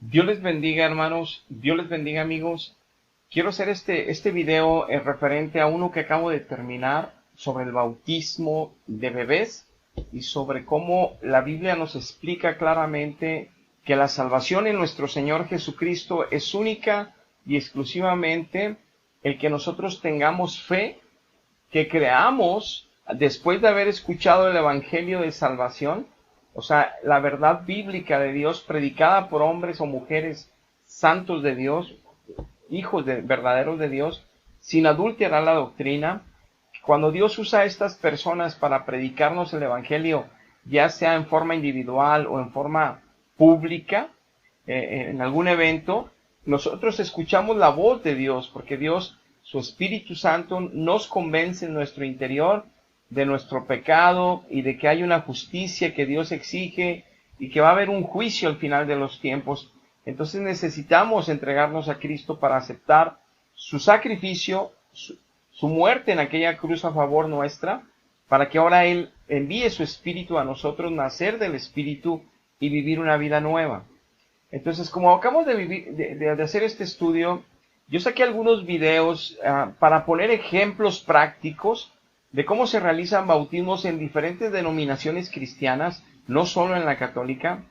Dios les bendiga, hermanos. Dios les bendiga, amigos. Quiero hacer este video referente a uno que acabo de terminar sobre el bautismo de bebés y sobre cómo la Biblia nos explica claramente que la salvación en nuestro Señor Jesucristo es única y exclusivamente el que nosotros tengamos fe, que creamos después de haber escuchado el Evangelio de salvación, o sea, la verdad bíblica de Dios predicada por hombres o mujeres santos de Dios, hijos verdaderos de Dios, sin adulterar la doctrina. Cuando Dios usa a estas personas para predicarnos el Evangelio, ya sea en forma individual o en forma pública, en algún evento, nosotros escuchamos la voz de Dios, porque Dios, su Espíritu Santo, nos convence en nuestro interior de nuestro pecado y de que hay una justicia que Dios exige y que va a haber un juicio al final de los tiempos. Entonces necesitamos entregarnos a Cristo para aceptar su sacrificio, su muerte en aquella cruz a favor nuestra, para que ahora Él envíe su Espíritu a nosotros, nacer del Espíritu y vivir una vida nueva. Entonces, como acabamos de hacer este estudio, yo saqué algunos videos para poner ejemplos prácticos de cómo se realizan bautismos en diferentes denominaciones cristianas, no solo en la católica.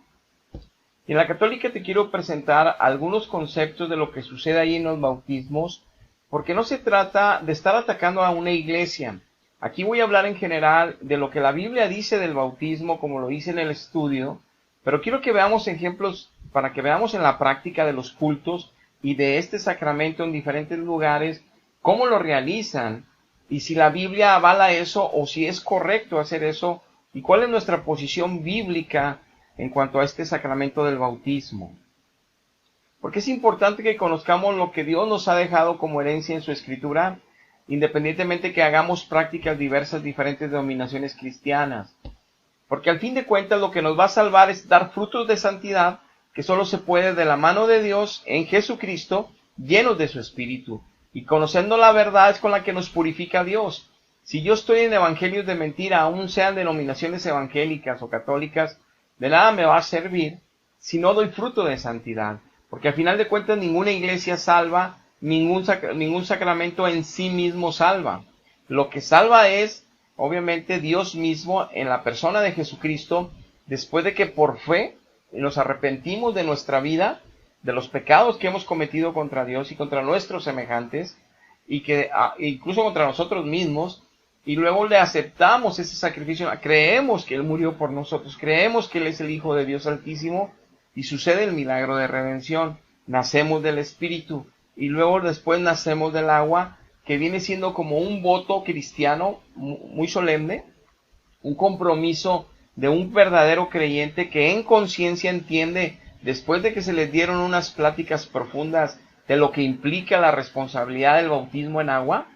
Y en la católica te quiero presentar algunos conceptos de lo que sucede ahí en los bautismos, porque no se trata de estar atacando a una iglesia. Aquí voy a hablar en general de lo que la Biblia dice del bautismo, como lo hice en el estudio, pero quiero que veamos ejemplos para que veamos en la práctica de los cultos y de este sacramento en diferentes lugares, cómo lo realizan y si la Biblia avala eso o si es correcto hacer eso y cuál es nuestra posición bíblica en cuanto a este sacramento del bautismo. Porque es importante que conozcamos lo que Dios nos ha dejado como herencia en su escritura, independientemente que hagamos prácticas diversas, diferentes denominaciones cristianas. Porque al fin de cuentas lo que nos va a salvar es dar frutos de santidad que solo se puede de la mano de Dios en Jesucristo, llenos de su Espíritu. Y conociendo la verdad es con la que nos purifica Dios. Si yo estoy en evangelios de mentira, aun sean denominaciones evangélicas o católicas, de nada me va a servir si no doy fruto de santidad. Porque al final de cuentas ninguna iglesia salva, ningún sacramento en sí mismo salva. Lo que salva es obviamente Dios mismo en la persona de Jesucristo, después de que por fe nos arrepentimos de nuestra vida, de los pecados que hemos cometido contra Dios y contra nuestros semejantes, y que incluso contra nosotros mismos, y luego le aceptamos ese sacrificio, creemos que Él murió por nosotros, creemos que Él es el Hijo de Dios Altísimo, y sucede el milagro de redención, nacemos del Espíritu, y luego después nacemos del agua, que viene siendo como un voto cristiano muy solemne, un compromiso de un verdadero creyente que en conciencia entiende, después de que se les dieron unas pláticas profundas de lo que implica la responsabilidad del bautismo en agua,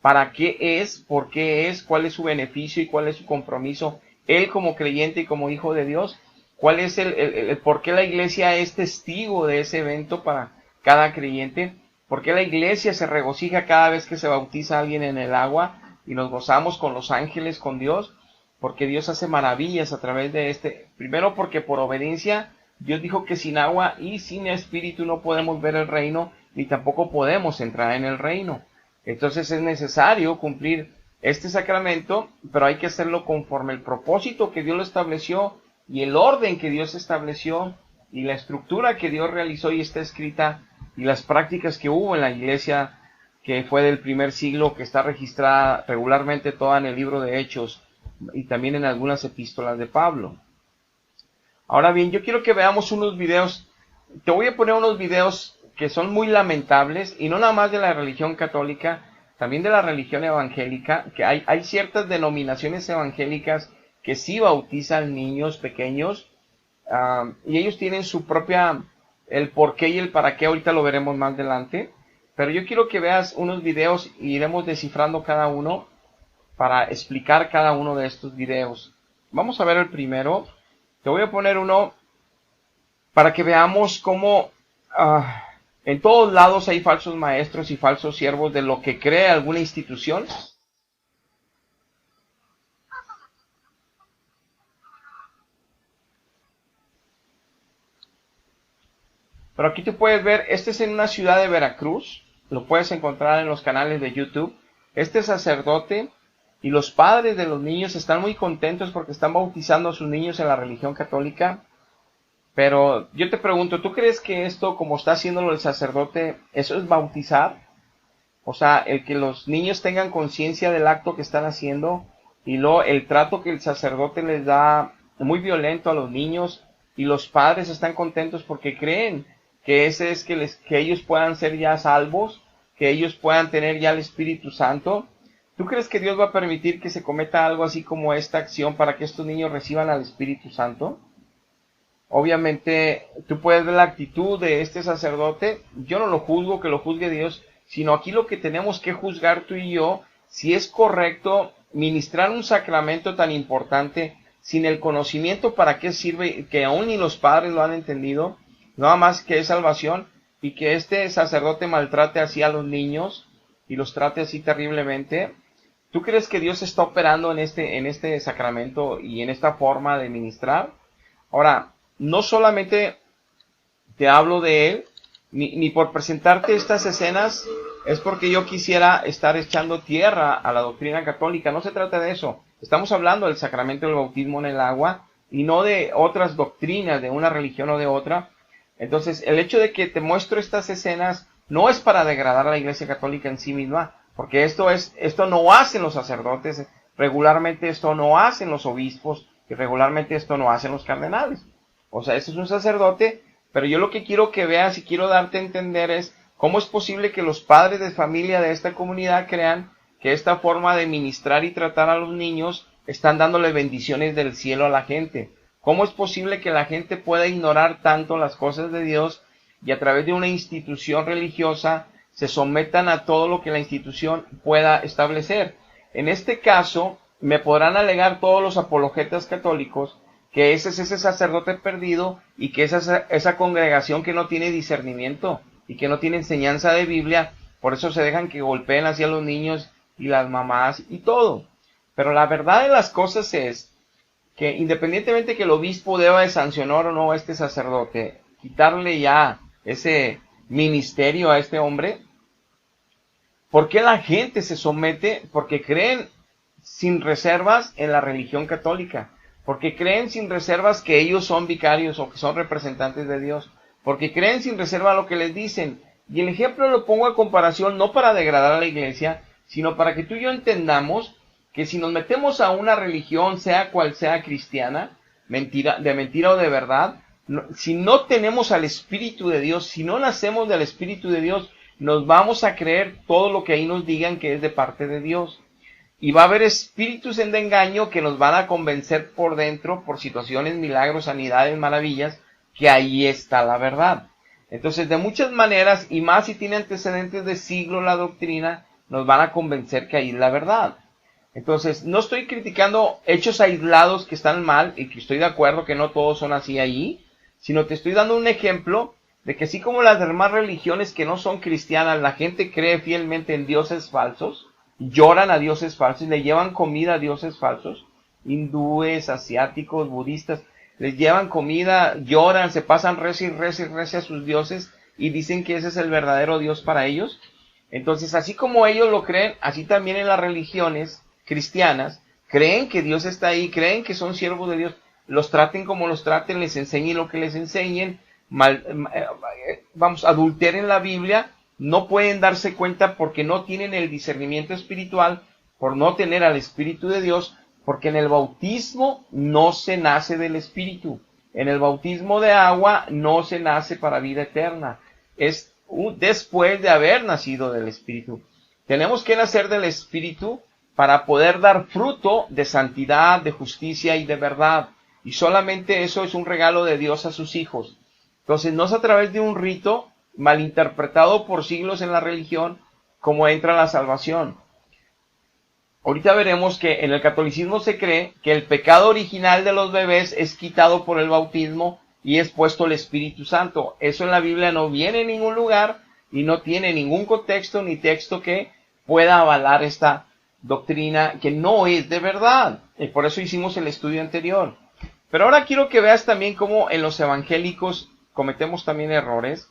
para qué es, por qué es, cuál es su beneficio y cuál es su compromiso, él como creyente y como hijo de Dios, cuál es el por qué la iglesia es testigo de ese evento para cada creyente, por qué la iglesia se regocija cada vez que se bautiza a alguien en el agua y nos gozamos con los ángeles, con Dios, porque Dios hace maravillas a través de primero porque por obediencia Dios dijo que sin agua y sin espíritu no podemos ver el reino, ni tampoco podemos entrar en el reino. Entonces es necesario cumplir este sacramento, pero hay que hacerlo conforme el propósito que Dios lo estableció y el orden que Dios estableció y la estructura que Dios realizó y está escrita y las prácticas que hubo en la iglesia que fue del primer siglo, que está registrada regularmente toda en el libro de Hechos y también en algunas epístolas de Pablo. Ahora bien, yo quiero que veamos unos videos, te voy a poner unos videos que son muy lamentables, y no nada más de la religión católica, también de la religión evangélica, que hay ciertas denominaciones evangélicas que sí bautizan niños pequeños, y ellos tienen su propia, el por qué y el para qué, ahorita lo veremos más adelante, pero yo quiero que veas unos videos y iremos descifrando cada uno para explicar cada uno de estos videos. Vamos a ver el primero. Te voy a poner uno para que veamos cómo en todos lados hay falsos maestros y falsos siervos de lo que cree alguna institución. Pero aquí tú puedes ver, este es en una ciudad de Veracruz, lo puedes encontrar en los canales de YouTube. Este sacerdote y los padres de los niños están muy contentos porque están bautizando a sus niños en la religión católica. Pero yo te pregunto, ¿tú crees que esto, como está haciéndolo el sacerdote, eso es bautizar? O sea, el que los niños tengan conciencia del acto que están haciendo, y luego el trato que el sacerdote les da muy violento a los niños, y los padres están contentos porque creen que ese es que ellos puedan ser ya salvos, que ellos puedan tener ya el Espíritu Santo. ¿Tú crees que Dios va a permitir que se cometa algo así como esta acción para que estos niños reciban al Espíritu Santo? Obviamente, tú puedes ver la actitud de este sacerdote. Yo no lo juzgo, que lo juzgue Dios, sino aquí lo que tenemos que juzgar tú y yo, si es correcto ministrar un sacramento tan importante sin el conocimiento para qué sirve, que aún ni los padres lo han entendido, nada más que es salvación, y que este sacerdote maltrate así a los niños y los trate así terriblemente. ¿Tú crees que Dios está operando en este sacramento y en esta forma de ministrar? Ahora, no solamente te hablo de él, ni por presentarte estas escenas es porque yo quisiera estar echando tierra a la doctrina católica. No se trata de eso. Estamos hablando del sacramento del bautismo en el agua y no de otras doctrinas de una religión o de otra. Entonces, el hecho de que te muestro estas escenas no es para degradar a la Iglesia Católica en sí misma, porque esto no hacen los sacerdotes, regularmente esto no hacen los obispos, y regularmente esto no hacen los cardenales. O sea, este es un sacerdote, pero yo lo que quiero que veas y quiero darte a entender es cómo es posible que los padres de familia de esta comunidad crean que esta forma de ministrar y tratar a los niños están dándole bendiciones del cielo a la gente. ¿Cómo es posible que la gente pueda ignorar tanto las cosas de Dios y a través de una institución religiosa se sometan a todo lo que la institución pueda establecer? En este caso, me podrán alegar todos los apologetas católicos que ese es ese sacerdote perdido y que esa congregación que no tiene discernimiento y que no tiene enseñanza de Biblia, por eso se dejan que golpeen hacia los niños y las mamás y todo. Pero la verdad de las cosas es que independientemente que el obispo deba de sancionar o no a este sacerdote, quitarle ya ese ministerio a este hombre, ¿por qué la gente se somete? Porque creen sin reservas en la religión católica, porque creen sin reservas que ellos son vicarios o que son representantes de Dios, porque creen sin reserva lo que les dicen. Y el ejemplo lo pongo a comparación no para degradar a la iglesia, sino para que tú y yo entendamos que si nos metemos a una religión, sea cual sea cristiana, de mentira o de verdad, si no tenemos al Espíritu de Dios, si no nacemos del Espíritu de Dios, nos vamos a creer todo lo que ahí nos digan que es de parte de Dios. Y va a haber espíritus de engaño que nos van a convencer por dentro, por situaciones, milagros, sanidades, maravillas, que ahí está la verdad. Entonces, de muchas maneras, y más si tiene antecedentes de siglo la doctrina, nos van a convencer que ahí es la verdad. Entonces, no estoy criticando hechos aislados que están mal, y que estoy de acuerdo que no todos son así ahí, sino te estoy dando un ejemplo de que así como las demás religiones que no son cristianas, la gente cree fielmente en dioses falsos, lloran a dioses falsos, le llevan comida a dioses falsos, hindúes, asiáticos, budistas, les llevan comida, lloran, se pasan reza y reza y reza a sus dioses y dicen que ese es el verdadero Dios para ellos. Entonces, así como ellos lo creen, así también en las religiones cristianas, creen que Dios está ahí, creen que son siervos de Dios, los traten como los traten, les enseñen lo que les enseñen, adulteren la Biblia, no pueden darse cuenta porque no tienen el discernimiento espiritual, por no tener al Espíritu de Dios, porque en el bautismo no se nace del Espíritu. En el bautismo de agua no se nace para vida eterna. Es después de haber nacido del Espíritu. Tenemos que nacer del Espíritu para poder dar fruto de santidad, de justicia y de verdad. Y solamente eso es un regalo de Dios a sus hijos. Entonces no es a través de un rito malinterpretado por siglos en la religión como entra la salvación. Ahorita veremos que en el catolicismo se cree que el pecado original de los bebés es quitado por el bautismo y es puesto el Espíritu Santo. Eso en la Biblia no viene en ningún lugar y no tiene ningún contexto ni texto que pueda avalar esta doctrina que no es de verdad. Y por eso hicimos el estudio anterior. Pero ahora quiero que veas también cómo en los evangélicos cometemos también errores.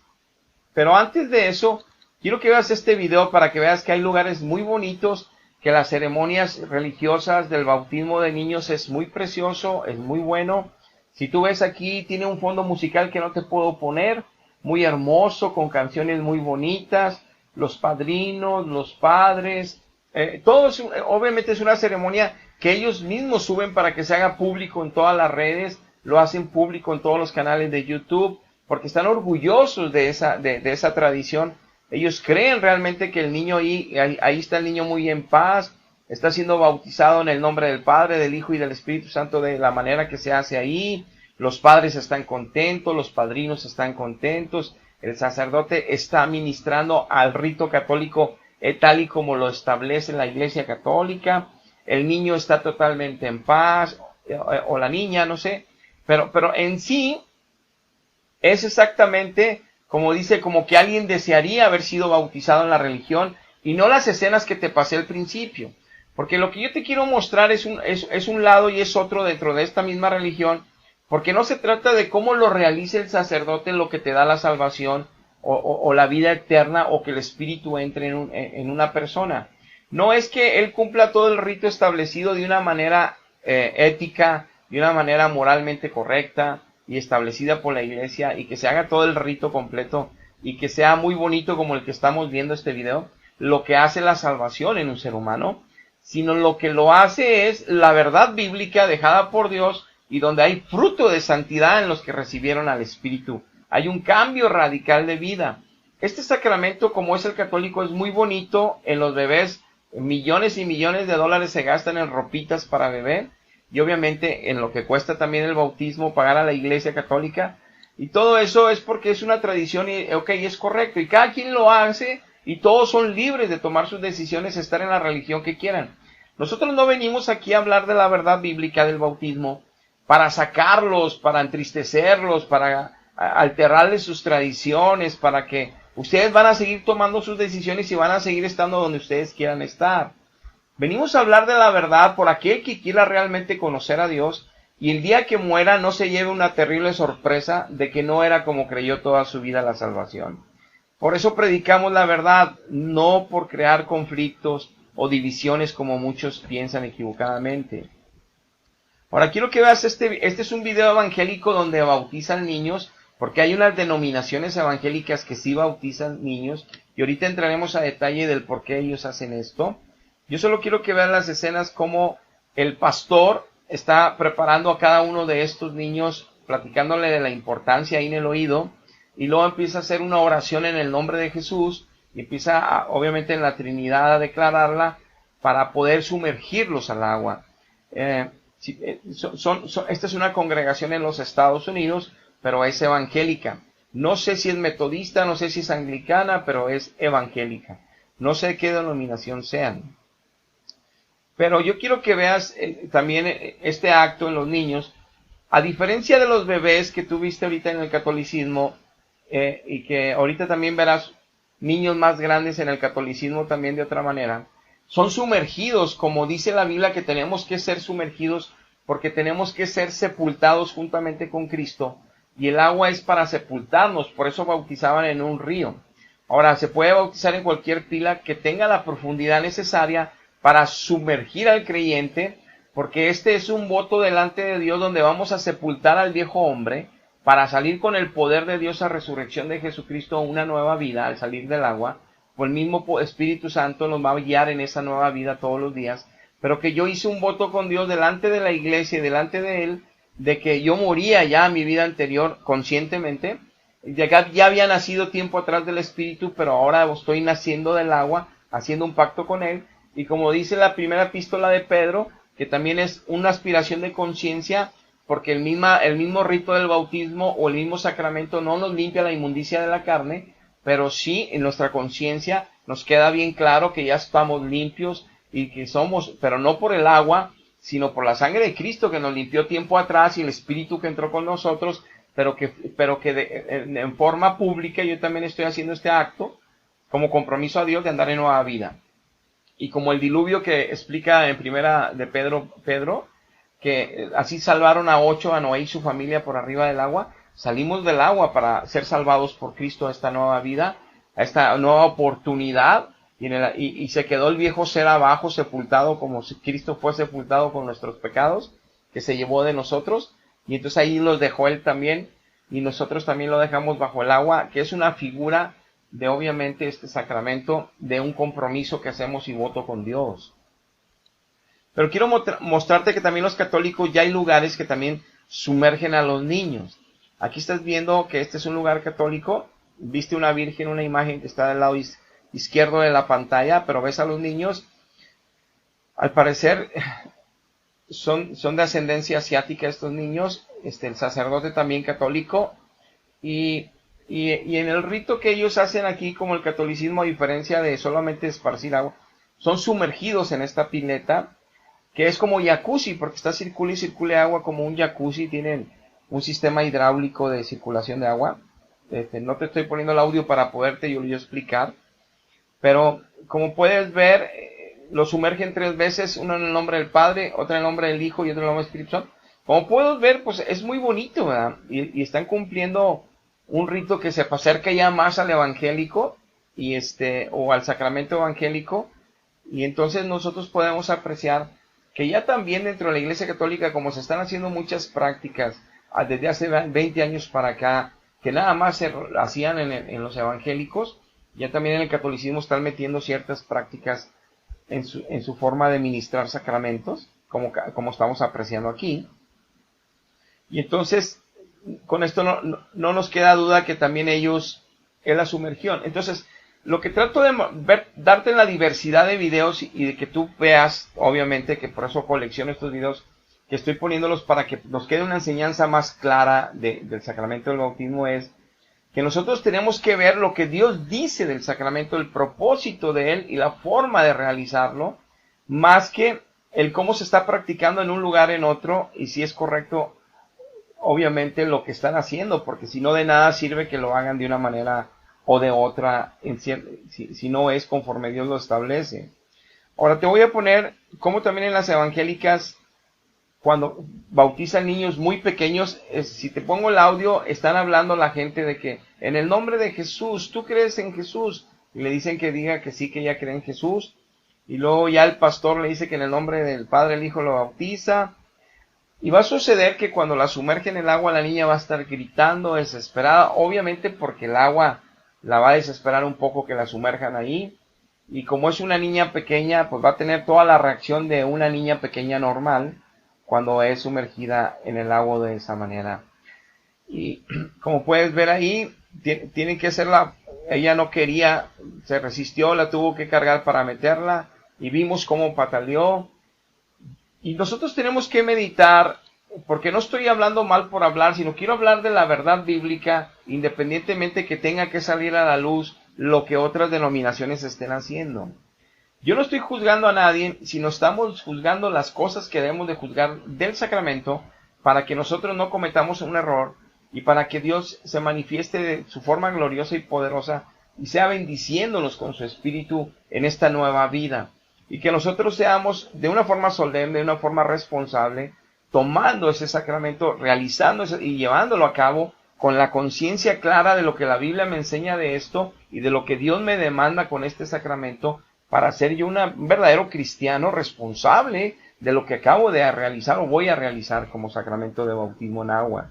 Pero antes de eso, quiero que veas este video para que veas que hay lugares muy bonitos, que las ceremonias religiosas del bautismo de niños es muy precioso, es muy bueno. Si tú ves aquí, tiene un fondo musical que no te puedo poner, muy hermoso, con canciones muy bonitas, los padrinos, los padres, obviamente es una ceremonia que ellos mismos suben para que se haga público en todas las redes, lo hacen público en todos los canales de YouTube, porque están orgullosos de esa tradición. Ellos creen realmente que el niño ahí está el niño muy en paz, está siendo bautizado en el nombre del Padre, del Hijo y del Espíritu Santo de la manera que se hace ahí. Los padres están contentos, los padrinos están contentos, el sacerdote está ministrando al rito católico tal y como lo establece la Iglesia Católica. El niño está totalmente en paz, o la niña, no sé, pero en sí es exactamente como dice, como que alguien desearía haber sido bautizado en la religión, y no las escenas que te pasé al principio. Porque lo que yo te quiero mostrar es un lado y es otro dentro de esta misma religión, porque no se trata de cómo lo realice el sacerdote lo que te da la salvación, o la vida eterna, o que el Espíritu entre en una persona. No es que él cumpla todo el rito establecido de una manera ética, de una manera moralmente correcta y establecida por la Iglesia, y que se haga todo el rito completo y que sea muy bonito como el que estamos viendo este video, lo que hace la salvación en un ser humano, sino lo que lo hace es la verdad bíblica dejada por Dios, y donde hay fruto de santidad en los que recibieron al Espíritu. Hay un cambio radical de vida. Este sacramento, como es el católico, es muy bonito. En los bebés, millones y millones de dólares se gastan en ropitas para bebé, y obviamente en lo que cuesta también el bautismo, pagar a la Iglesia Católica, y todo eso es porque es una tradición y es correcto, y cada quien lo hace, y todos son libres de tomar sus decisiones, estar en la religión que quieran. Nosotros no venimos aquí a hablar de la verdad bíblica del bautismo para sacarlos, para entristecerlos, para alterarles sus tradiciones, para que ustedes van a seguir tomando sus decisiones y van a seguir estando donde ustedes quieran estar. Venimos a hablar de la verdad por aquel que quiera realmente conocer a Dios, y el día que muera no se lleve una terrible sorpresa de que no era como creyó toda su vida la salvación. Por eso predicamos la verdad, no por crear conflictos o divisiones como muchos piensan equivocadamente. Ahora quiero que veas este es un video evangélico donde bautizan niños, porque hay unas denominaciones evangélicas que sí bautizan niños, y ahorita entraremos a detalle del por qué ellos hacen esto. Yo solo quiero que vean las escenas como el pastor está preparando a cada uno de estos niños, platicándole de la importancia ahí en el oído, y luego empieza a hacer una oración en el nombre de Jesús, y empieza obviamente en la Trinidad a declararla para poder sumergirlos al agua. Esta es una congregación en los Estados Unidos, pero es evangélica. No sé si es metodista, no sé si es anglicana, pero es evangélica. No sé qué denominación sean. Pero yo quiero que veas también este acto en los niños. A diferencia de los bebés que tú viste ahorita en el catolicismo, y que ahorita también verás niños más grandes en el catolicismo también de otra manera, son sumergidos, como dice la Biblia que tenemos que ser sumergidos, porque tenemos que ser sepultados juntamente con Cristo, y el agua es para sepultarnos, por eso bautizaban en un río. Ahora, se puede bautizar en cualquier pila que tenga la profundidad necesaria para sumergir al creyente, porque este es un voto delante de Dios donde vamos a sepultar al viejo hombre para salir con el poder de Dios a resurrección de Jesucristo a una nueva vida al salir del agua. Pues el mismo Espíritu Santo nos va a guiar en esa nueva vida todos los días, pero que yo hice un voto con Dios delante de la iglesia y delante de Él, de que yo moría ya en mi vida anterior conscientemente, ya había nacido tiempo atrás del Espíritu, pero ahora estoy naciendo del agua, haciendo un pacto con Él. Y como dice la primera epístola de Pedro, que también es una aspiración de conciencia, porque el mismo rito del bautismo o el mismo sacramento no nos limpia la inmundicia de la carne, pero sí en nuestra conciencia nos queda bien claro que ya estamos limpios y que somos, pero no por el agua, sino por la sangre de Cristo que nos limpió tiempo atrás, y el Espíritu que entró con nosotros, pero que en forma pública yo también estoy haciendo este acto como compromiso a Dios de andar en nueva vida. Y como el diluvio que explica en primera de Pedro, que así salvaron a 8, a Noé y su familia por arriba del agua, salimos del agua para ser salvados por Cristo a esta nueva vida, a esta nueva oportunidad, y se quedó el viejo ser abajo, sepultado, como si Cristo fue sepultado con nuestros pecados, que se llevó de nosotros, y entonces ahí los dejó Él también, y nosotros también lo dejamos bajo el agua, que es una figura de obviamente este sacramento, de un compromiso que hacemos y voto con Dios. Pero quiero mostrarte que también los católicos ya hay lugares que también sumergen a los niños. Aquí estás viendo que este es un lugar católico, viste una virgen, una imagen que está del lado izquierdo de la pantalla, pero ves a los niños, al parecer son de ascendencia asiática estos niños, el sacerdote también católico, y en el rito que ellos hacen aquí, como el catolicismo, a diferencia de solamente esparcir agua, son sumergidos en esta pileta, que es como jacuzzi, porque está circula y circule agua como un jacuzzi, tienen un sistema hidráulico de circulación de agua. No te estoy poniendo el audio para poderte yo explicar, pero como puedes ver, lo sumergen 3 veces, uno en el nombre del Padre, otro en el nombre del Hijo y otro en el nombre del Espíritu Santo. Como puedes ver, pues es muy bonito, ¿verdad? Y están cumpliendo un rito que se acerca ya más al evangélico, o al sacramento evangélico, y entonces nosotros podemos apreciar que ya también dentro de la Iglesia Católica, como se están haciendo muchas prácticas desde hace 20 años para acá, que nada más se hacían en los evangélicos, ya también en el catolicismo están metiendo ciertas prácticas en su forma de ministrar sacramentos, como estamos apreciando aquí. Y entonces, con esto no nos queda duda que también ellos es la sumergión. Entonces, lo que trato de darte en la diversidad de videos y de que tú veas, obviamente, que por eso colecciono estos videos, que estoy poniéndolos para que nos quede una enseñanza más clara del sacramento del bautismo, es que nosotros tenemos que ver lo que Dios dice del sacramento, el propósito de él y la forma de realizarlo, más que el cómo se está practicando en un lugar en otro y si es correcto, obviamente, lo que están haciendo, porque si no, de nada sirve que lo hagan de una manera o de otra, si no es conforme Dios lo establece. Ahora te voy a poner como también en las evangélicas, cuando bautizan niños muy pequeños, si te pongo el audio, están hablando la gente de que en el nombre de Jesús, ¿tú crees en Jesús? Y le dicen que diga que sí, que ella cree en Jesús. Y luego ya el pastor le dice que en el nombre del Padre, el Hijo lo bautiza. Y va a suceder que cuando la sumerge en el agua, la niña va a estar gritando, desesperada, obviamente porque el agua la va a desesperar un poco que la sumerjan ahí. Y como es una niña pequeña, pues va a tener toda la reacción de una niña pequeña normal cuando es sumergida en el agua de esa manera. Y como puedes ver ahí, tiene que hacerla, ella no quería, se resistió, la tuvo que cargar para meterla, y vimos cómo pataleó. Y nosotros tenemos que meditar, porque no estoy hablando mal por hablar, sino quiero hablar de la verdad bíblica, independientemente que tenga que salir a la luz lo que otras denominaciones estén haciendo. Yo no estoy juzgando a nadie, sino estamos juzgando las cosas que debemos de juzgar del sacramento para que nosotros no cometamos un error y para que Dios se manifieste de su forma gloriosa y poderosa y sea bendiciéndonos con su Espíritu en esta nueva vida. Y que nosotros seamos de una forma solemne, de una forma responsable, tomando ese sacramento, realizando y llevándolo a cabo con la conciencia clara de lo que la Biblia me enseña de esto y de lo que Dios me demanda con este sacramento, para ser yo un verdadero cristiano responsable de lo que acabo de realizar o voy a realizar como sacramento de bautismo en agua.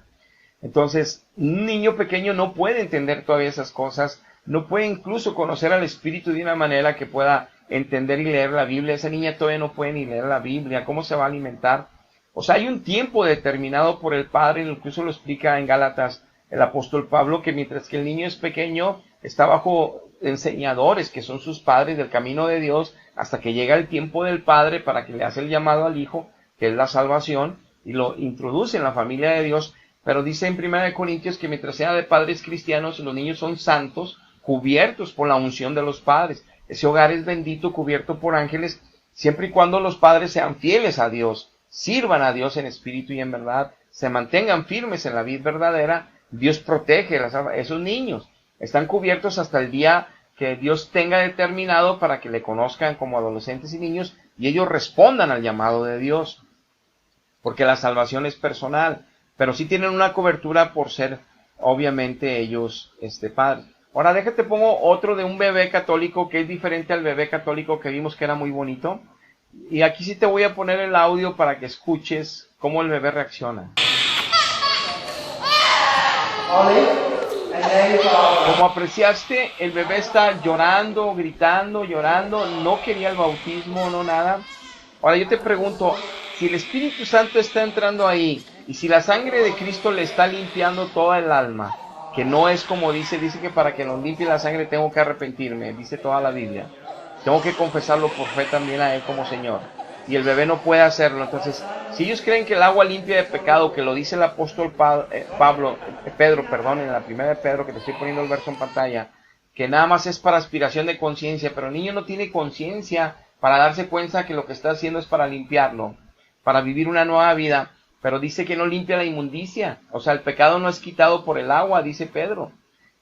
Entonces, un niño pequeño no puede entender todavía esas cosas, no puede incluso conocer al Espíritu de una manera que pueda entender y leer la Biblia. Esa niña todavía no puede ni leer la Biblia, ¿cómo se va a alimentar? O sea, hay un tiempo determinado por el Padre, incluso lo explica en Gálatas el apóstol Pablo, que mientras que el niño es pequeño, está bajo enseñadores, que son sus padres del camino de Dios, hasta que llega el tiempo del Padre para que le hace el llamado al Hijo, que es la salvación, y lo introduce en la familia de Dios. Pero dice en 1 Corintios que mientras sea de padres cristianos, los niños son santos, cubiertos por la unción de los padres. Ese hogar es bendito, cubierto por ángeles, siempre y cuando los padres sean fieles a Dios, sirvan a Dios en espíritu y en verdad, se mantengan firmes en la vida verdadera. Dios protege a esos niños. Están cubiertos hasta el día que Dios tenga determinado para que le conozcan como adolescentes y niños y ellos respondan al llamado de Dios. Porque la salvación es personal, pero sí tienen una cobertura por ser obviamente ellos, padres. Ahora déjate pongo otro de un bebé católico que es diferente al bebé católico que vimos que era muy bonito. Y aquí sí te voy a poner el audio para que escuches cómo el bebé reacciona. Como apreciaste, el bebé está llorando, gritando, llorando, no quería el bautismo, no nada. Ahora yo te pregunto, si el Espíritu Santo está entrando ahí y si la sangre de Cristo le está limpiando toda el alma, que no es como dice que para que nos limpie la sangre tengo que arrepentirme, dice toda la Biblia. Tengo que confesarlo por fe también a Él como Señor. Y el bebé no puede hacerlo. Entonces, si ellos creen que el agua limpia de pecado, que lo dice el apóstol Pedro, en la primera de Pedro, que te estoy poniendo el verso en pantalla, que nada más es para aspiración de conciencia, pero el niño no tiene conciencia para darse cuenta que lo que está haciendo es para limpiarlo, para vivir una nueva vida, pero dice que no limpia la inmundicia. O sea, el pecado no es quitado por el agua, dice Pedro,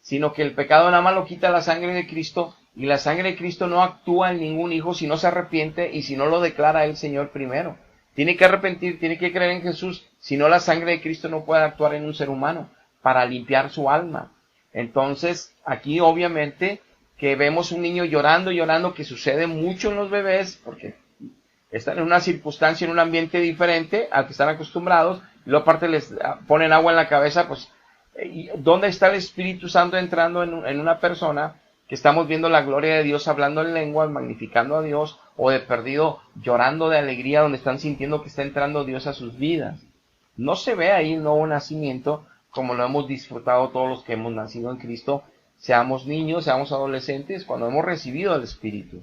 sino que el pecado nada más lo quita la sangre de Cristo, y la sangre de Cristo no actúa en ningún hijo si no se arrepiente y si no lo declara el Señor primero. Tiene que arrepentir, tiene que creer en Jesús, si no la sangre de Cristo no puede actuar en un ser humano para limpiar su alma. Entonces, aquí obviamente que vemos un niño llorando, que sucede mucho en los bebés, porque están en una circunstancia, en un ambiente diferente al que están acostumbrados, y luego aparte les ponen agua en la cabeza, pues, ¿dónde está el Espíritu Santo entrando en una persona? Que estamos viendo la gloria de Dios hablando en lenguas, magnificando a Dios, o de perdido llorando de alegría, donde están sintiendo que está entrando Dios a sus vidas. No se ve ahí el nuevo nacimiento como lo hemos disfrutado todos los que hemos nacido en Cristo, seamos niños, seamos adolescentes, cuando hemos recibido el Espíritu.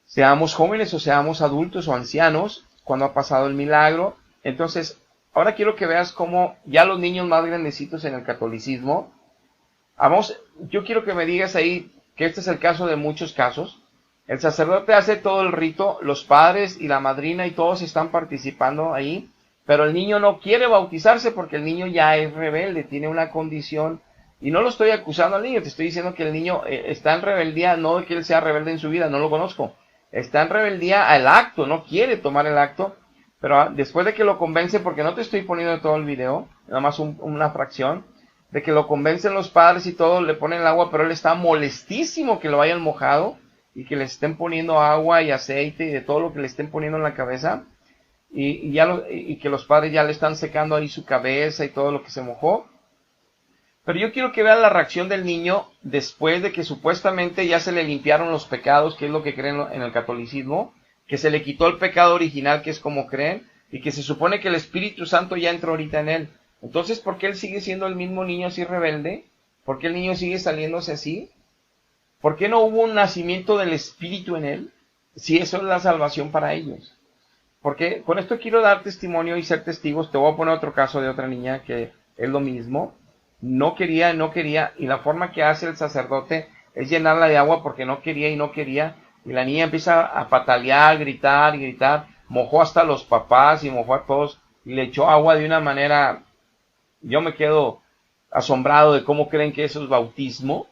Seamos jóvenes o seamos adultos o ancianos, cuando ha pasado el milagro. Entonces, ahora quiero que veas cómo ya los niños más grandecitos en el catolicismo, yo quiero que me digas ahí que este es el caso de muchos casos. El sacerdote hace todo el rito, los padres y la madrina y todos están participando ahí, pero el niño no quiere bautizarse porque el niño ya es rebelde, tiene una condición, y no lo estoy acusando al niño, te estoy diciendo que el niño está en rebeldía, no de que él sea rebelde en su vida, no lo conozco, está en rebeldía al acto, no quiere tomar el acto, pero después de que lo convence, porque no te estoy poniendo todo el video, nada más una fracción, de que lo convencen los padres y todo, le ponen el agua, pero él está molestísimo que lo hayan mojado y que le estén poniendo agua y aceite y de todo lo que le estén poniendo en la cabeza y que los padres ya le están secando ahí su cabeza y todo lo que se mojó. Pero yo quiero que vean la reacción del niño después de que supuestamente ya se le limpiaron los pecados, que es lo que creen en el catolicismo, que se le quitó el pecado original, que es como creen, y que se supone que el Espíritu Santo ya entró ahorita en él. Entonces, ¿por qué él sigue siendo el mismo niño así rebelde? ¿Por qué el niño sigue saliéndose así? ¿Por qué no hubo un nacimiento del Espíritu en él? Si eso es la salvación para ellos. Porque con esto quiero dar testimonio y ser testigos. Te voy a poner otro caso de otra niña que es lo mismo. No quería, y la forma que hace el sacerdote es llenarla de agua porque no quería, y la niña empieza a patalear, gritar, mojó hasta los papás y mojó a todos, y le echó agua de una manera... Yo me quedo asombrado de cómo creen que eso es bautismo.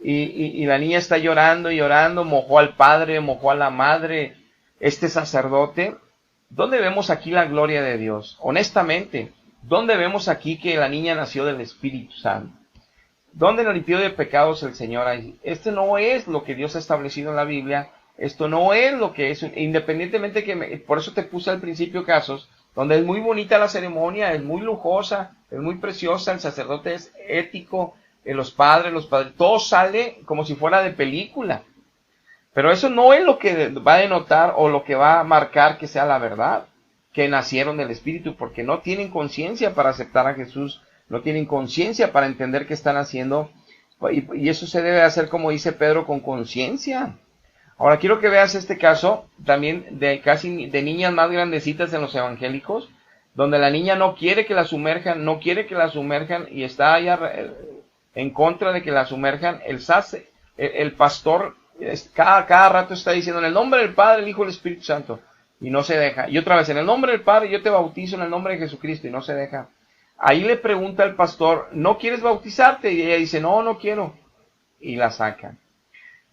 Y la niña está llorando, mojó al padre, mojó a la madre, este sacerdote. ¿Dónde vemos aquí la gloria de Dios? Honestamente, ¿dónde vemos aquí que la niña nació del Espíritu Santo? ¿Dónde la limpió de pecados el Señor ahí? Este no es lo que Dios ha establecido en la Biblia. Esto no es lo que es, independientemente por eso te puse al principio casos, donde es muy bonita la ceremonia, es muy lujosa, es muy preciosa, el sacerdote es ético, los padres, todo sale como si fuera de película. Pero eso no es lo que va a denotar o lo que va a marcar que sea la verdad, que nacieron del Espíritu, porque no tienen conciencia para aceptar a Jesús, no tienen conciencia para entender qué están haciendo, y eso se debe hacer, como dice Pedro, con conciencia. Ahora quiero que veas este caso también de niñas más grandecitas en los evangélicos, donde la niña no quiere que la sumerjan, y está allá en contra de que la sumerjan. El pastor cada rato está diciendo en el nombre del Padre, el Hijo y el Espíritu Santo, y no se deja. Y otra vez, en el nombre del Padre yo te bautizo en el nombre de Jesucristo, y no se deja. Ahí le pregunta el pastor, ¿no quieres bautizarte? Y ella dice, no quiero, y la saca.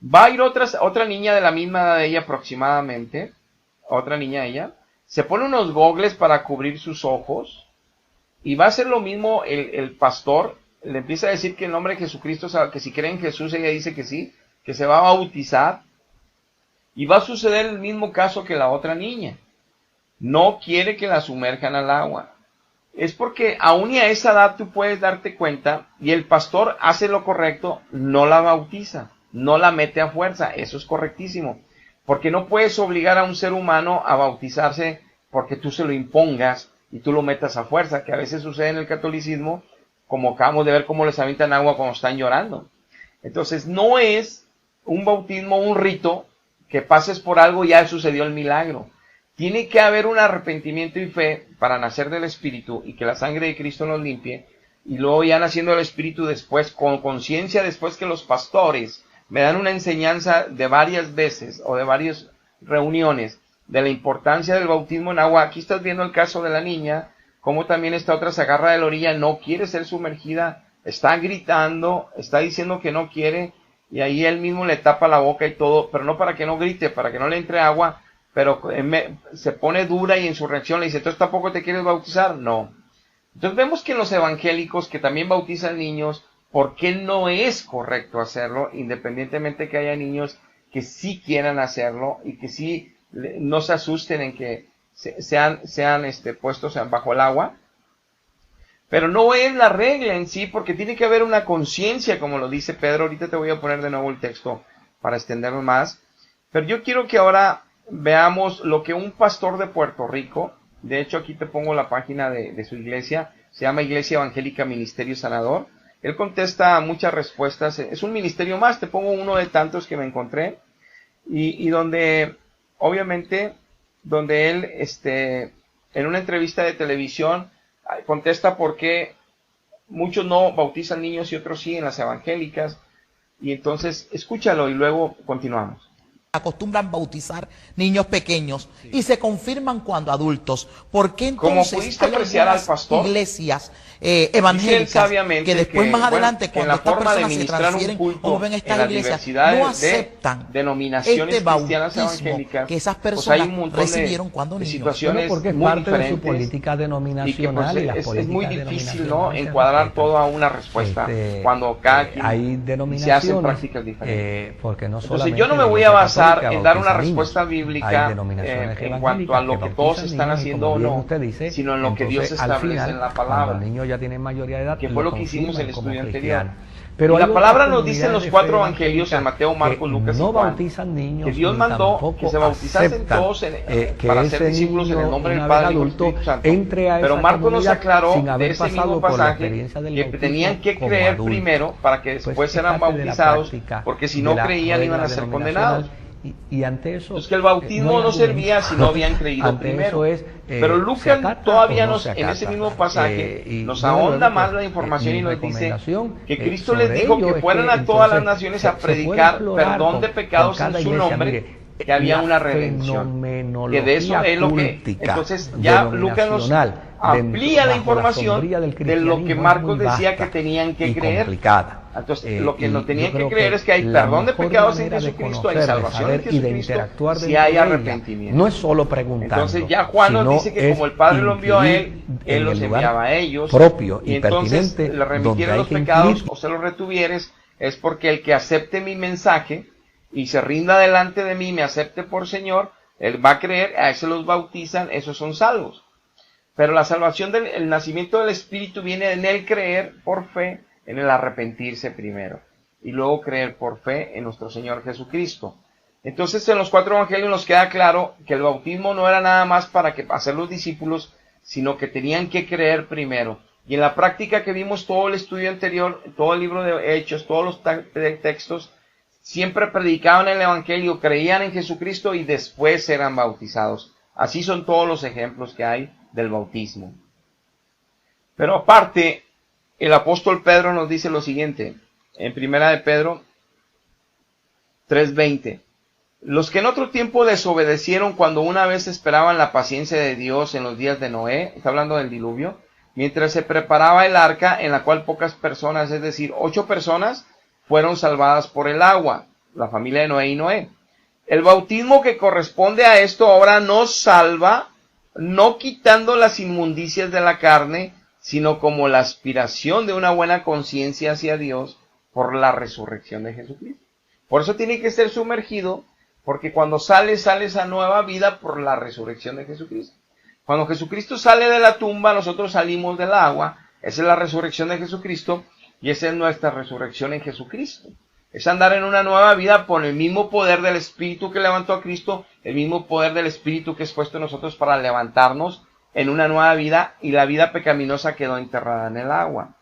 Va a ir otra niña de la misma edad de ella aproximadamente, se pone unos gogles para cubrir sus ojos, y va a hacer lo mismo el pastor, le empieza a decir que en nombre de Jesucristo, que si cree en Jesús, ella dice que sí, que se va a bautizar, y va a suceder el mismo caso que la otra niña. No quiere que la sumerjan al agua. Es porque aún y a esa edad tú puedes darte cuenta, y el pastor hace lo correcto, no la bautiza, no la mete a fuerza, eso es correctísimo. Porque no puedes obligar a un ser humano a bautizarse porque tú se lo impongas y tú lo metas a fuerza, que a veces sucede en el catolicismo, como acabamos de ver cómo les avientan agua cuando están llorando. Entonces no es un bautismo, un rito, que pases por algo y ya sucedió el milagro. Tiene que haber un arrepentimiento y fe para nacer del Espíritu y que la sangre de Cristo nos limpie, y luego ya naciendo del Espíritu después, con conciencia, después que los pastores me dan una enseñanza de varias veces o de varias reuniones de la importancia del bautismo en agua. Aquí estás viendo el caso de la niña, como también esta otra se agarra de la orilla, no quiere ser sumergida, está gritando, está diciendo que no quiere, y ahí él mismo le tapa la boca y todo, pero no para que no grite, para que no le entre agua, pero se pone dura y en su reacción le dice, ¿entonces tampoco te quieres bautizar? No. Entonces vemos que en los evangélicos que también bautizan niños, ¿por qué no es correcto hacerlo? Independientemente que haya niños que sí quieran hacerlo y que sí no se asusten en que sean puestos bajo el agua. Pero no es la regla en sí, porque tiene que haber una conciencia, como lo dice Pedro. Ahorita te voy a poner de nuevo el texto para extenderlo más. Pero yo quiero que ahora veamos lo que un pastor de Puerto Rico, de hecho aquí te pongo la página de su iglesia, se llama Iglesia Evangélica Ministerio Sanador. Él contesta muchas respuestas, es un ministerio más, te pongo uno de tantos que me encontré, y donde, obviamente, donde él, en una entrevista de televisión, contesta por qué muchos no bautizan niños y otros sí en las evangélicas, y entonces escúchalo y luego continuamos. Acostumbran bautizar niños pequeños y se confirman cuando adultos. ¿Por qué entonces como pudiste apreciar al pastor, iglesias evangélicas que después más adelante cuando estas personas se transfieren o ven estas iglesias no aceptan este bautismo que esas personas recibieron cuando niños? Porque es parte de su política denominacional y las políticas es muy difícil, ¿no?, encuadrar todo a una respuesta cuando cada quien se hacen prácticas diferentes. Porque no entonces yo no me voy a basar en dar una respuesta bíblica en cuanto a lo que todos están haciendo o no, sino en lo que Dios establece en la palabra, ya tienen mayoría de edad, que fue lo que hicimos en el estudio anterior. Pero la palabra nos dice en los 4 evangelios, en Mateo, Marcos, Lucas y Juan, que Dios mandó que se bautizasen todos para ser discípulos en el nombre del Padre y del Espíritu Santo. Pero Marcos nos aclaró de ese mismo pasaje que tenían que creer primero para que después seran bautizados, porque si no creían iban a ser condenados. Y ante eso, es que el bautismo no servía si no habían creído primero. Pero Lucas todavía en ese mismo pasaje nos ahonda más la información y nos dice que Cristo les dijo que fueran a todas las naciones a predicar perdón de pecados en su nombre, que había una redención. Que de eso es lo que... Entonces ya Lucas nos amplía la información de lo que Marcos decía que tenían que creer. Entonces, lo que no tenían que creer es que hay perdón de pecados en Jesucristo, hay salvación en Jesucristo, si hay arrepentimiento. No es solo preguntando. Entonces ya Juan nos dice que como el Padre lo envió a él los enviaba a ellos. Propio y entonces le remitieron los pecados o se los retuvieres, es porque el que acepte mi mensaje y se rinda delante de mí, me acepte por Señor, él va a creer, a eso los bautizan, esos son salvos. Pero la salvación el nacimiento del Espíritu viene en el creer por fe, en el arrepentirse primero, y luego creer por fe en nuestro Señor Jesucristo. Entonces en los 4 evangelios nos queda claro que el bautismo no era nada más para hacer los discípulos, sino que tenían que creer primero. Y en la práctica que vimos todo el estudio anterior, todo el libro de Hechos, todos los textos, siempre predicaban el evangelio, creían en Jesucristo y después eran bautizados. Así son todos los ejemplos que hay del bautismo. Pero aparte, el apóstol Pedro nos dice lo siguiente, en 1 de Pedro 3:20. Los que en otro tiempo desobedecieron cuando una vez esperaban la paciencia de Dios en los días de Noé, está hablando del diluvio, mientras se preparaba el arca en la cual pocas personas, es decir, 8 personas, fueron salvadas por el agua, la familia de Noé y Noé. El bautismo que corresponde a esto ahora nos salva, no quitando las inmundicias de la carne, sino como la aspiración de una buena conciencia hacia Dios por la resurrección de Jesucristo. Por eso tiene que ser sumergido, porque cuando sales a nueva vida por la resurrección de Jesucristo. Cuando Jesucristo sale de la tumba, nosotros salimos del agua. Esa es la resurrección de Jesucristo y esa es nuestra resurrección en Jesucristo. Es andar en una nueva vida por el mismo poder del Espíritu que levantó a Cristo, el mismo poder del Espíritu que es puesto en nosotros para levantarnos en una nueva vida, y la vida pecaminosa quedó enterrada en el agua.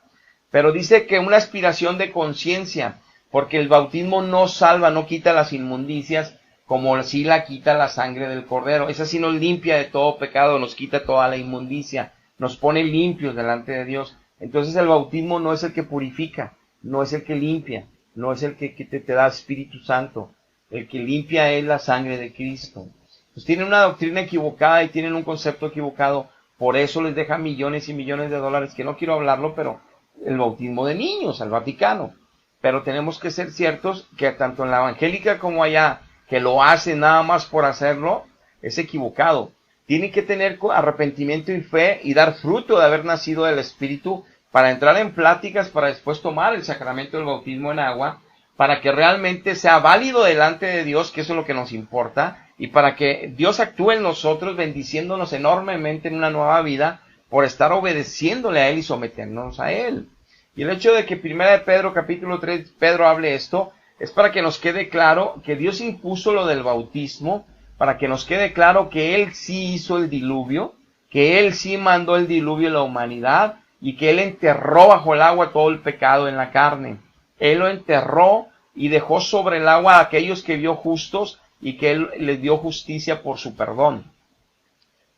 Pero dice que una aspiración de conciencia, porque el bautismo no salva, no quita las inmundicias, como sí la quita la sangre del Cordero. Esa sí nos limpia de todo pecado, nos quita toda la inmundicia, nos pone limpios delante de Dios. Entonces el bautismo no es el que purifica, no es el que limpia, no es el que te da Espíritu Santo. El que limpia es la sangre de Cristo. Pues tienen una doctrina equivocada y tienen un concepto equivocado. Por eso les deja millones y millones de dólares, que no quiero hablarlo, pero el bautismo de niños al Vaticano. Pero tenemos que ser ciertos que tanto en la evangélica como allá, que lo hacen nada más por hacerlo, es equivocado. Tienen que tener arrepentimiento y fe y dar fruto de haber nacido del Espíritu para entrar en pláticas, para después tomar el sacramento del bautismo en agua, para que realmente sea válido delante de Dios, que eso es lo que nos importa, y para que Dios actúe en nosotros, bendiciéndonos enormemente en una nueva vida, por estar obedeciéndole a Él y someternos a Él. Y el hecho de que 1 de Pedro, capítulo 3, Pedro hable esto, es para que nos quede claro que Dios impuso lo del bautismo, para que nos quede claro que Él sí hizo el diluvio, que Él sí mandó el diluvio a la humanidad, y que Él enterró bajo el agua todo el pecado en la carne. Él lo enterró y dejó sobre el agua a aquellos que vio justos, y que Él les dio justicia por su perdón,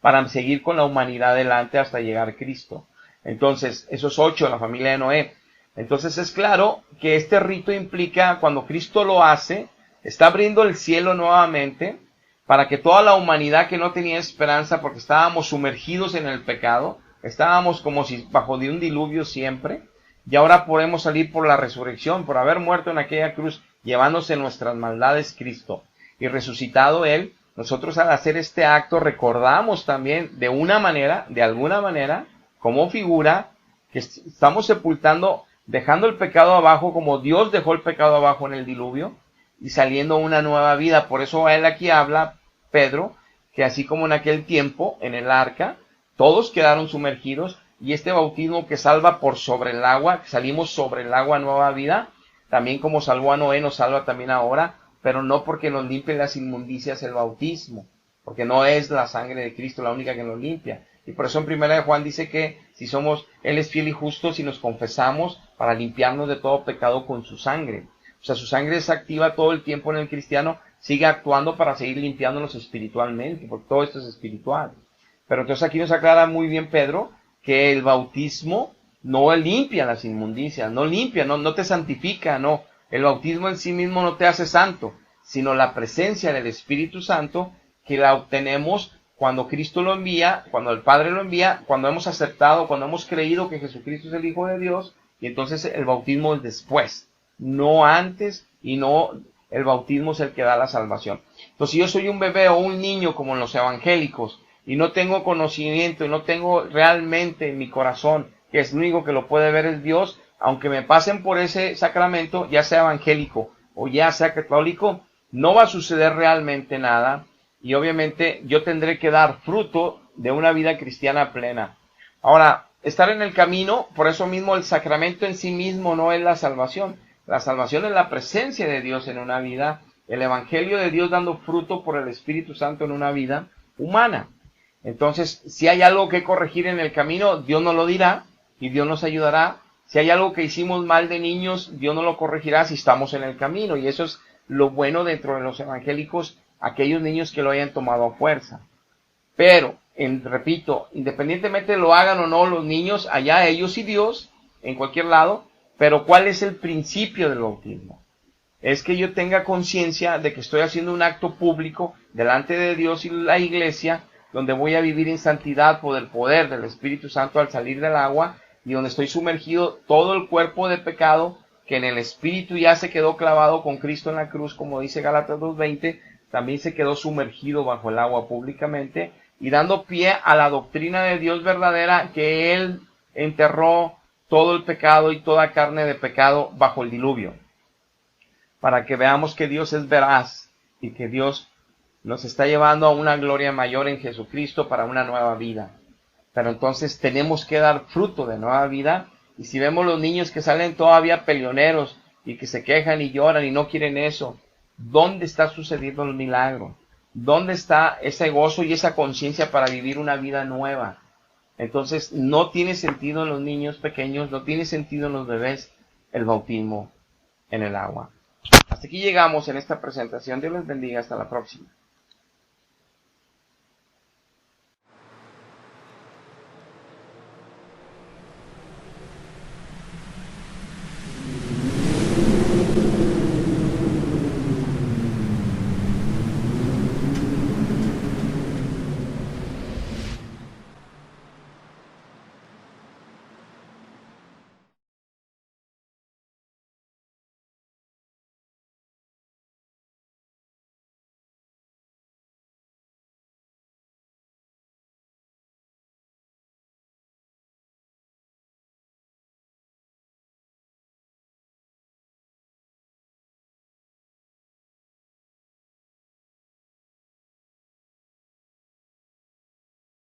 para seguir con la humanidad adelante hasta llegar a Cristo. Entonces, esos 8, la familia de Noé. Entonces es claro que este rito implica, cuando Cristo lo hace, está abriendo el cielo nuevamente, para que toda la humanidad que no tenía esperanza, porque estábamos sumergidos en el pecado, estábamos como si bajo de un diluvio siempre, y ahora podemos salir por la resurrección, por haber muerto en aquella cruz, llevándose nuestras maldades Cristo. Y resucitado Él, nosotros al hacer este acto recordamos también de alguna manera, como figura, que estamos sepultando, dejando el pecado abajo como Dios dejó el pecado abajo en el diluvio, y saliendo una nueva vida. Por eso Él aquí habla, Pedro, que así como en aquel tiempo, en el arca, todos quedaron sumergidos, y este bautismo que salva por sobre el agua, que salimos sobre el agua a nueva vida, también como salvó a Noé, nos salva también ahora, pero no porque nos limpie las inmundicias el bautismo, porque no es la sangre de Cristo la única que nos limpia. Y por eso en 1 de Juan dice que si Él es fiel y justo si nos confesamos para limpiarnos de todo pecado con su sangre. O sea, su sangre es activa todo el tiempo en el cristiano, sigue actuando para seguir limpiándonos espiritualmente, porque todo esto es espiritual. Pero entonces aquí nos aclara muy bien Pedro que el bautismo no limpia las inmundicias, no te santifica, no. El bautismo en sí mismo no te hace santo, sino la presencia del Espíritu Santo que la obtenemos cuando Cristo lo envía, cuando el Padre lo envía, cuando hemos aceptado, cuando hemos creído que Jesucristo es el Hijo de Dios, y entonces el bautismo es después, no antes, y no el bautismo es el que da la salvación. Entonces si yo soy un bebé o un niño como en los evangélicos, y no tengo conocimiento, y no tengo realmente en mi corazón, que es lo único que lo puede ver es Dios, aunque me pasen por ese sacramento, ya sea evangélico o ya sea católico, no va a suceder realmente nada, y obviamente yo tendré que dar fruto de una vida cristiana plena. Ahora, estar en el camino, por eso mismo el sacramento en sí mismo no es la salvación. La salvación es la presencia de Dios en una vida, el evangelio de Dios dando fruto por el Espíritu Santo en una vida humana. Entonces, si hay algo que corregir en el camino, Dios nos lo dirá y Dios nos ayudará. Si hay algo que hicimos mal de niños, Dios nos lo corregirá si estamos en el camino. Y eso es lo bueno dentro de los evangélicos, aquellos niños que lo hayan tomado a fuerza. Pero, repito, independientemente lo hagan o no los niños, allá ellos y Dios, en cualquier lado, pero ¿cuál es el principio del bautismo? Es que yo tenga conciencia de que estoy haciendo un acto público delante de Dios y la iglesia, donde voy a vivir en santidad por el poder del Espíritu Santo al salir del agua, y donde estoy sumergido todo el cuerpo de pecado, que en el Espíritu ya se quedó clavado con Cristo en la cruz, como dice Gálatas 2:20, también se quedó sumergido bajo el agua públicamente, y dando pie a la doctrina de Dios verdadera, que Él enterró todo el pecado y toda carne de pecado bajo el diluvio, para que veamos que Dios es veraz y que Dios nos está llevando a una gloria mayor en Jesucristo para una nueva vida. Pero entonces tenemos que dar fruto de nueva vida, y si vemos los niños que salen todavía peleoneros y que se quejan y lloran y no quieren eso, ¿dónde está sucediendo el milagro? ¿Dónde está ese gozo y esa conciencia para vivir una vida nueva? Entonces no tiene sentido en los niños pequeños, no tiene sentido en los bebés el bautismo en el agua. Hasta aquí llegamos en esta presentación. Dios les bendiga. Hasta la próxima.